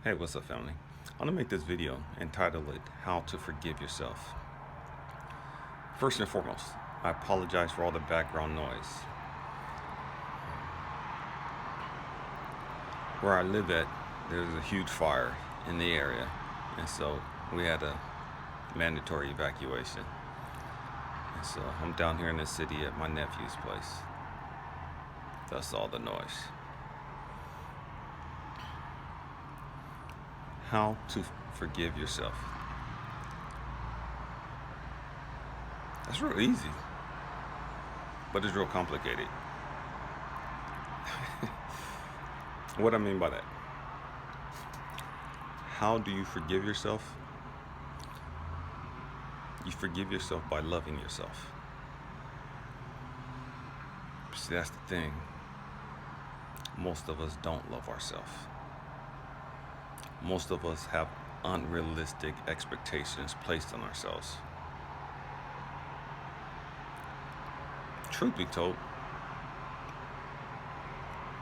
Hey, what's up, family? I'm gonna make this video entitled it How to Forgive Yourself. First and foremost, I apologize for all the background noise. Where I live at, there's a huge fire in the area, and so we had a mandatory evacuation. And so I'm down here in the city at my nephew's place. That's all the noise. How to forgive yourself. That's real easy, but it's real complicated. What I mean by that? How do you forgive yourself? You forgive yourself by loving yourself. See, that's the thing. Most of us don't love ourselves. Most of us have unrealistic expectations placed on ourselves. Truth be told,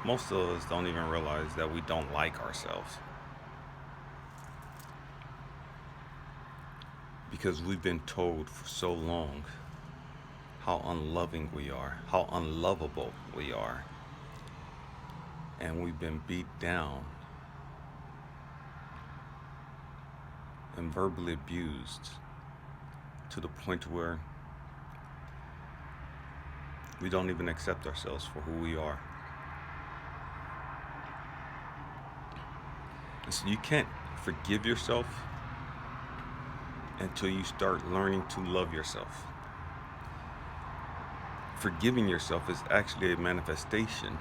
most of us don't even realize that we don't like ourselves. Because we've been told for so long how unloving we are, how unlovable we are. And we've been beat down and verbally abused to the point where we don't even accept ourselves for who we are. And so you can't forgive yourself until you start learning to love yourself. Forgiving yourself is actually a manifestation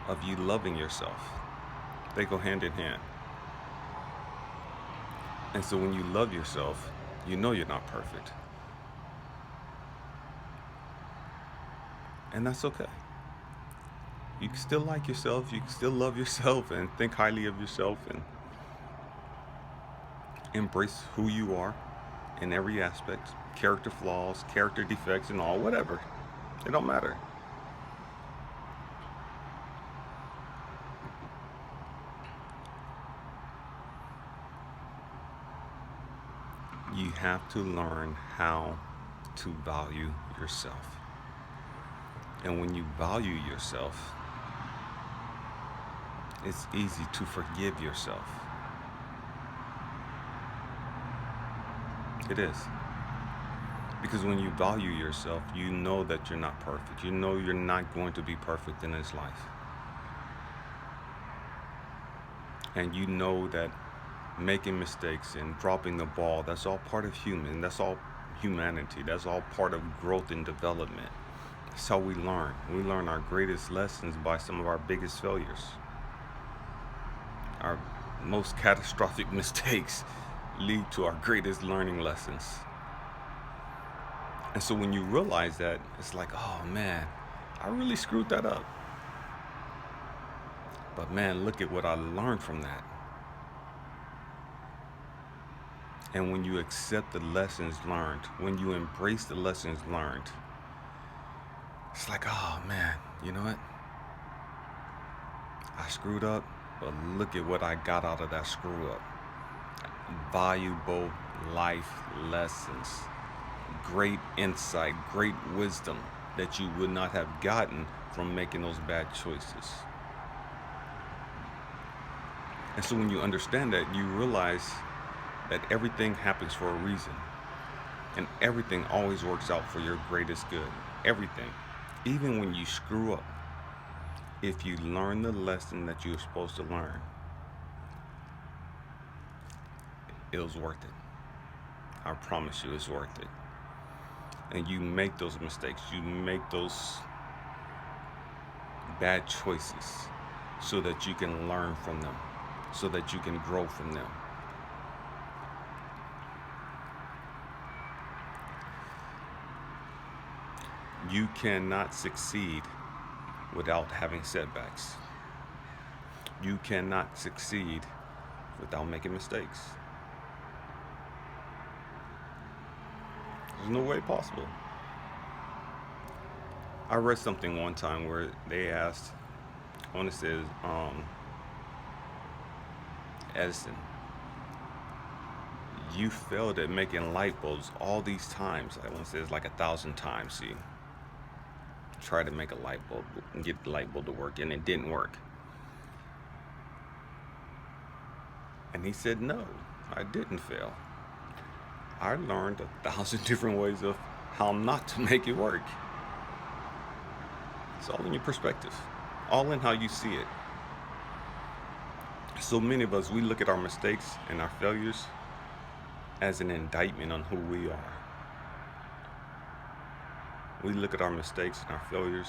of you loving yourself. They go hand in hand. And so when you love yourself, you know you're not perfect. And that's okay. You can still like yourself, you can still love yourself and think highly of yourself and embrace who you are in every aspect, character flaws, character defects and all, whatever. It don't matter. You have to learn how to value yourself. And when you value yourself, it's easy to forgive yourself. It is. Because when you value yourself, you know that you're not perfect. You know you're not going to be perfect in this life. And you know that making mistakes and dropping the ball, that's all part of human. That's all humanity. That's all part of growth and development. That's how we learn. We learn our greatest lessons by some of our biggest failures. Our most catastrophic mistakes lead to our greatest learning lessons. And so when you realize that, it's like, oh man, I really screwed that up. But man, look at what I learned from that. And when you accept the lessons learned, when you embrace the lessons learned, it's like, oh man, you know what? I screwed up, but look at what I got out of that screw up. Valuable life lessons, great insight, great wisdom that you would not have gotten from making those bad choices. And so when you understand that, you realize that everything happens for a reason. And everything always works out for your greatest good. Everything. Even when you screw up, if you learn the lesson that you're supposed to learn, it was worth it. I promise you it's worth it. And you make those mistakes, you make those bad choices so that you can learn from them, so that you can grow from them. You cannot succeed without having setbacks. You cannot succeed without making mistakes. There's no way possible. I read something one time where they asked, I want to say, Edison. You failed at making light bulbs all these times. I want to say it's like 1,000 times. See, try to make a light bulb and get the light bulb to work, and it didn't work. And he said, no, I didn't fail. I learned 1,000 different ways of how not to make it work. It's all in your perspective, all in how you see it. So many of us, we look at our mistakes and our failures as an indictment on who we are. We look at our mistakes and our failures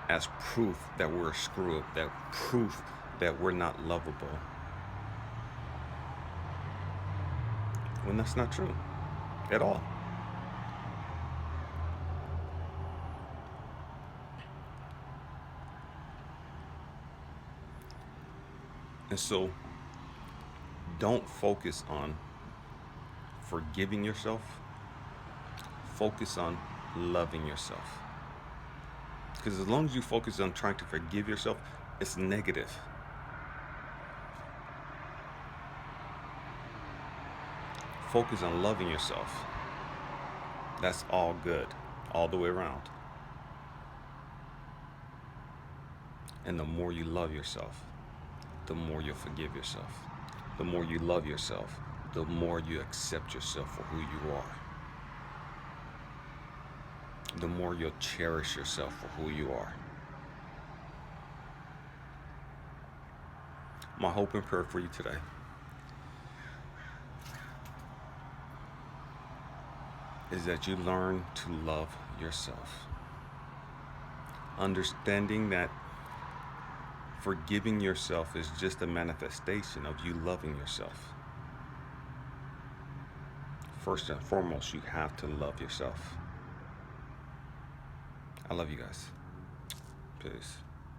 as proof that we're a screw up, that proof that we're not lovable. When that's not true at all. And so don't focus on forgiving yourself. Focus on loving yourself. Because as long as you focus on trying to forgive yourself, it's negative. Focus on loving yourself. That's all good, all the way around. And the more you love yourself, the more you'll forgive yourself. The more you love yourself, the more you accept yourself for who you are. The more you'll cherish yourself for who you are. My hope and prayer for you today is that you learn to love yourself. Understanding that forgiving yourself is just a manifestation of you loving yourself. First and foremost, you have to love yourself. I love you guys. Peace.